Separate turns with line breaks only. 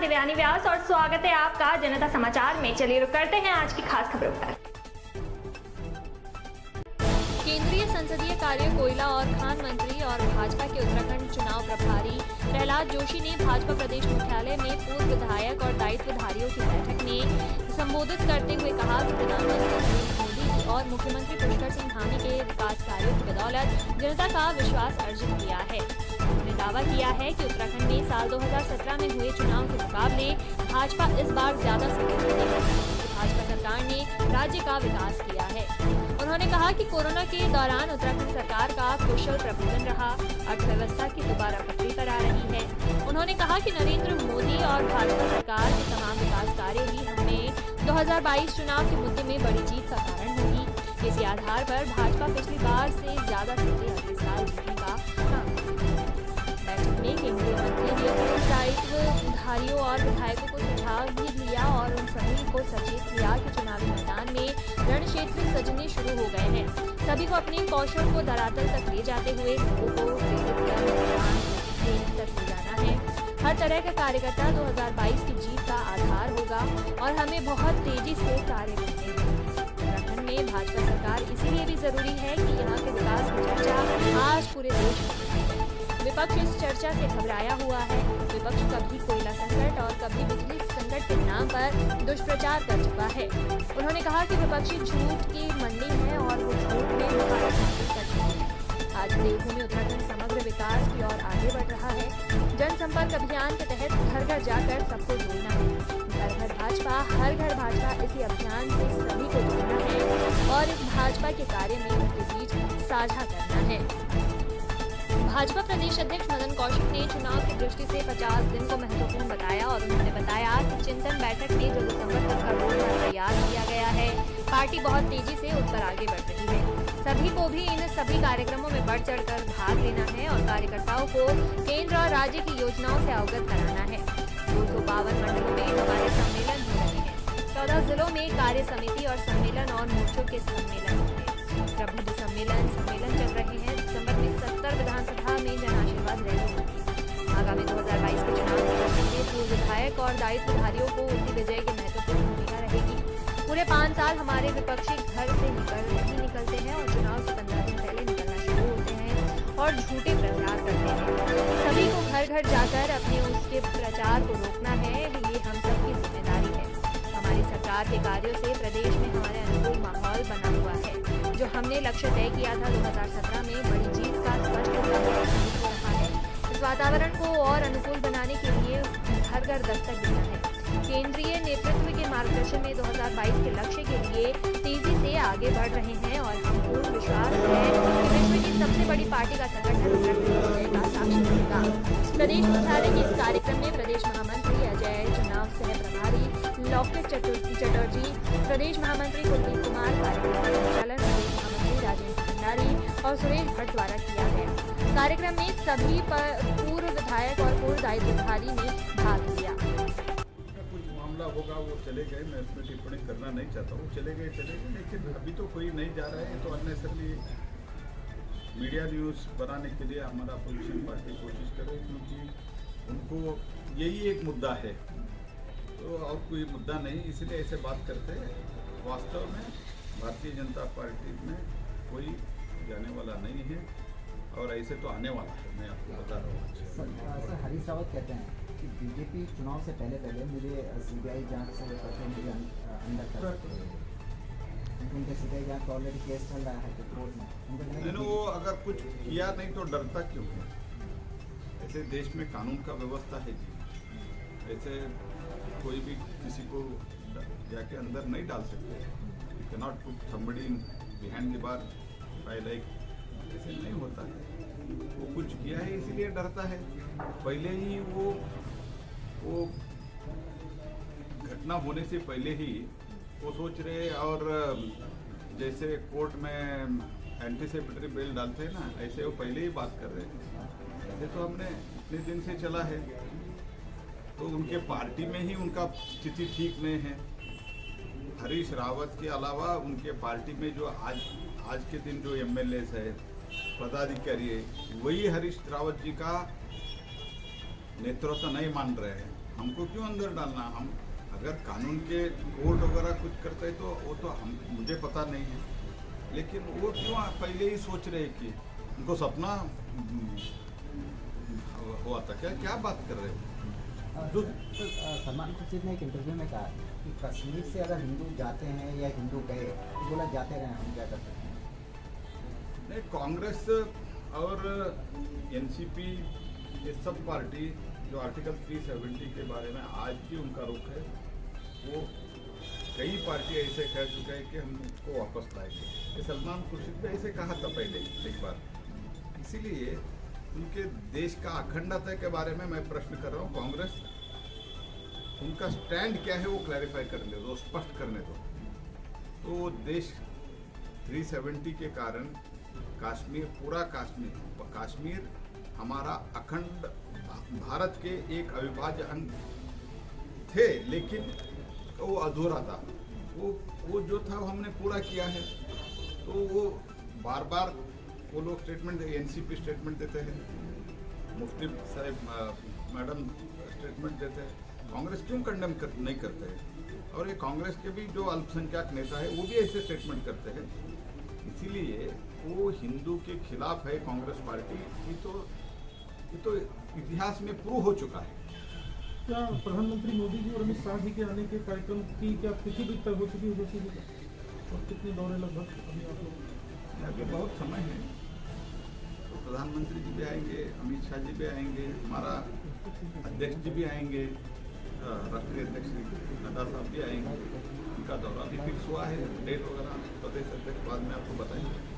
दिव्यानी व्यास और स्वागत है आपका जनता समाचार में। चलिए रुक करते हैं आज की खास खबरों पर।
केंद्रीय संसदीय कार्य, कोयला और खान मंत्री और भाजपा के उत्तराखंड चुनाव प्रभारी प्रहलाद जोशी ने भाजपा प्रदेश मुख्यालय में पूर्व विधायक और दायित्वधारियों की बैठक में संबोधित करते हुए कहा कि प्रधानमंत्री नरेंद्र मोदी और मुख्यमंत्री पुष्कर सिंह धामी के विकास कार्यों की बदौलत जनता का विश्वास अर्जित किया है। उन्होंने दावा किया है कि उत्तराखंड में साल 2017 में हुए चुनाव के मुकाबले भाजपा इस बार ज्यादा सक्रिय है। भाजपा सरकार ने राज्य का विकास किया है। उन्होंने कहा कि कोरोना के दौरान उत्तराखंड सरकार का कुशल प्रबंधन रहा, अर्थव्यवस्था की दोबारा पटरी पर आ रही है। उन्होंने कहा कि नरेंद्र मोदी और भाजपा सरकार के तमाम विकास कार्य ही हमें 2022 चुनाव के मुद्दे में बड़ी जीत का कारण होगी। इसी आधार पर भाजपा पिछली बार से ज्यादा सीटें अगले साल जीतने का काम करेगी। बैठक में केंद्रीय मंत्री ने दायित्वधारियों और विधायकों को सुझाव भी दिया और उन सभी को सचेत किया कि चुनावी मैदान में रण क्षेत्र सजने शुरू हो गए हैं। सभी को अपने कौशल को धरातल तक ले जाते हुए लोगों को प्रेरित कर मतदान केंद्र तक ले जाना है। हर तरह का कार्यकर्ता 2022 की जीत का आधार होगा और हमें बहुत तेजी से कार्य करने हैं। उत्तराखंड में भाजपा सरकार इसीलिए भी जरूरी है कि यहाँ के विकास की चर्चा आज पूरे देश में है। विपक्ष इस चर्चा से घबराया हुआ है। विपक्ष कभी कोयला संकट और कभी बिजली संकट के नाम पर दुष्प्रचार कर चुका है। उन्होंने कहा कि विपक्षी झूठ की मंडी है और वो झूठ में मुबारक हासिल कर चुके हैं। आज देवभूमि उत्तराखंड समग्र विकास की ओर आगे बढ़ रहा है। जनसंपर्क अभियान के तहत घर घर जाकर सबको जोड़ना है। घर घर भाजपा, हर घर भाजपा, इसी अभियान से सभी को जोड़ना है और इस भाजपा के कार्य में उनके बीच साझा करना है। भाजपा प्रदेश अध्यक्ष मदन कौशिक ने चुनाव की दृष्टि से 50 दिन को महत्वपूर्ण बताया और उन्होंने बताया कि चिंतन बैठक में जो दिसंबर तक का रोडमैप तैयार किया गया है, पार्टी बहुत तेजी से उस पर आगे बढ़ रही है। सभी को भी इन सभी कार्यक्रमों में बढ़ चढ़कर भाग लेना है और कार्यकर्ताओं को केंद्र और राज्य की योजनाओं से अवगत कराना है। 252 मंडलों में हमारे सम्मेलन हो रहे हैं। 14 जिलों में कार्य समिति और सम्मेलन और मोर्चों के सम्मेलन होंगे। प्रबुद्ध सम्मेलन चल रहे हैं। दिसंबर में 70 विधानसभा में जन आशीर्वाद रैली होगी। आगामी 2022 के चुनाव में पूर्व विधायक और दायित्वधारियों को उसी विजय की महत्वपूर्ण भूमिका रहेगी। पूरे 5 साल हमारे विपक्षी घर से नहीं निकलते हैं और चुनाव से 15 दिन पहले निकलना शुरू होते हैं और झूठे प्रचार करते हैं। सभी को घर घर जाकर अपने उसके प्रचार को रोकना है। ये हम सबकी जिम्मेदारी है। हमारी सरकार के कार्यों से प्रदेश में हमारे अनुकूल माहौल बना हुआ है। जो हमने लक्ष्य तय किया था 2017 में, बड़ी जीत का स्पष्ट हो रहा है। इस वातावरण को और अनुकूल बनाने के लिए घर घर दस्तक देना है। केंद्रीय नेतृत्व के मार्गदर्शन में 2022 के लक्ष्य के लिए तेजी से आगे बढ़ रहे हैं और हम पूर्ण विश्वास है कि विश्व की सबसे बड़ी पार्टी का संगठन उत्तराखंड का साक्षी बनेगा। प्रदेश मुख्यालय के इस कार्यक्रम में प्रदेश महामंत्री अजय, चुनाव सह प्रभारी लौकिक चटर्जी, प्रदेश महामंत्री कुलदीप कुमार, कार्यक्रम का संचालन प्रदेश महामंत्री राजेंद्र भंडारी और सुरेश भट्ट द्वारा किया गया। कार्यक्रम में सभी पूर्व विधायक और पूर्व दायित्वधारी ने भाग लिया।
मामला होगा वो चले गए, मैं इसमें टिप्पणी करना नहीं चाहता हूँ। चले गए, लेकिन अभी तो कोई नहीं जा रहा है। तो अननेसरली मीडिया न्यूज़ बनाने के लिए हमारा अपोजिशन पार्टी कोशिश करे, क्योंकि उनको यही एक मुद्दा है, तो और कोई मुद्दा नहीं, इसलिए ऐसे बात करते हैं। वास्तव में भारतीय जनता पार्टी में कोई जाने वाला नहीं है और ऐसे तो आने वाला है, मैं आपको बता रहा हूँ।
सर हरीश रावत कहते हैं कि बीजेपी चुनाव से पहले मुझे सीबीआई जांच से मुझे अंदर कर उनके सीबीआई जांच ऑलरेडी केस चल रहा है कोर्ट में।
नहीं, वो अगर कुछ किया नहीं तो डरता क्यों है? ऐसे देश में कानून का व्यवस्था है जी। ऐसे कोई भी किसी को जाके अंदर नहीं डाल सकते। You can not put somebody behind the bar by like, ऐसे नहीं होता है। वो कुछ किया है इसीलिए डरता है। पहले ही वो घटना होने से पहले ही वो सोच रहे, और जैसे कोर्ट में एंटीसिपेटरी बेल डालते हैं ना, ऐसे वो पहले ही बात कर रहे थे। ऐसे तो हमने इतने दिन से चला है, तो उनके पार्टी में ही उनका स्थिति ठीक नहीं है। हरीश रावत के अलावा उनके पार्टी में जो आज के दिन जो एमएलए है, पदाधिकारी है, वही हरीश रावत जी का नेतृत्व नहीं मान रहे हैं। हमको क्यों अंदर डालना? हम अगर कानून के कोर्ट वगैरह कुछ करते तो वो तो हम मुझे पता नहीं है, लेकिन वो क्यों पहले ही सोच रहे कि उनको सपना हुआ था? क्या बात कर रहे हो?
सलमान खुर्शीद ने एक इंटरव्यू में कहा कि कश्मीर से अगर हिंदू जाते हैं या हिंदू गए तो बोला जाते रहे, हम क्या कर सकते हैं?
नहीं, कांग्रेस और एनसीपी ये सब पार्टी जो आर्टिकल 370 के बारे में आज भी उनका रुख है, वो कई पार्टी ऐसे कह चुके हैं कि हम उसको वापस लाएंगे। ये सलमान खुर्शीद ने ऐसे कहा था पहले एक बार, इसीलिए उनके देश का अखंडता के बारे में मैं प्रश्न कर रहा हूँ। कांग्रेस उनका स्टैंड क्या है वो क्लैरिफाई करने दो, स्पष्ट करने दो। तो देश 370 के कारण कश्मीर, पूरा कश्मीर हमारा अखंड भारत के एक अविभाज्य अंग थे, लेकिन वो अधूरा था। वो जो था वो हमने पूरा किया है। तो वो बार बार वो लोग स्टेटमेंट, एनसीपी स्टेटमेंट देते हैं, मुफ्ती साहब मैडम स्टेटमेंट देते हैं। कांग्रेस क्यों कंडेम नहीं करते हैं? और ये कांग्रेस के भी जो अल्पसंख्यक नेता है वो भी ऐसे स्टेटमेंट करते हैं। इसीलिए वो हिंदू के खिलाफ है कांग्रेस पार्टी। ये तो इतिहास में प्रूव हो चुका है।
क्या प्रधानमंत्री मोदी जी और अमित शाह जी के आने के कार्यक्रम की क्या तिथि भी तय हो चुकी है? और कितने दौरे लगभग अभी आप लोग?
अभी बहुत समय है। तो प्रधानमंत्री जी भी आएंगे, अमित शाह जी भी आएंगे, हमारा अध्यक्ष जी भी आएंगे, राष्ट्रीय अध्यक्ष नड्डा साहब भी आएंगे। उनका दौरा भी फिक्स हुआ है, डेट वगैरह प्रदेश अध्यक्ष बाद में आपको बताएंगे।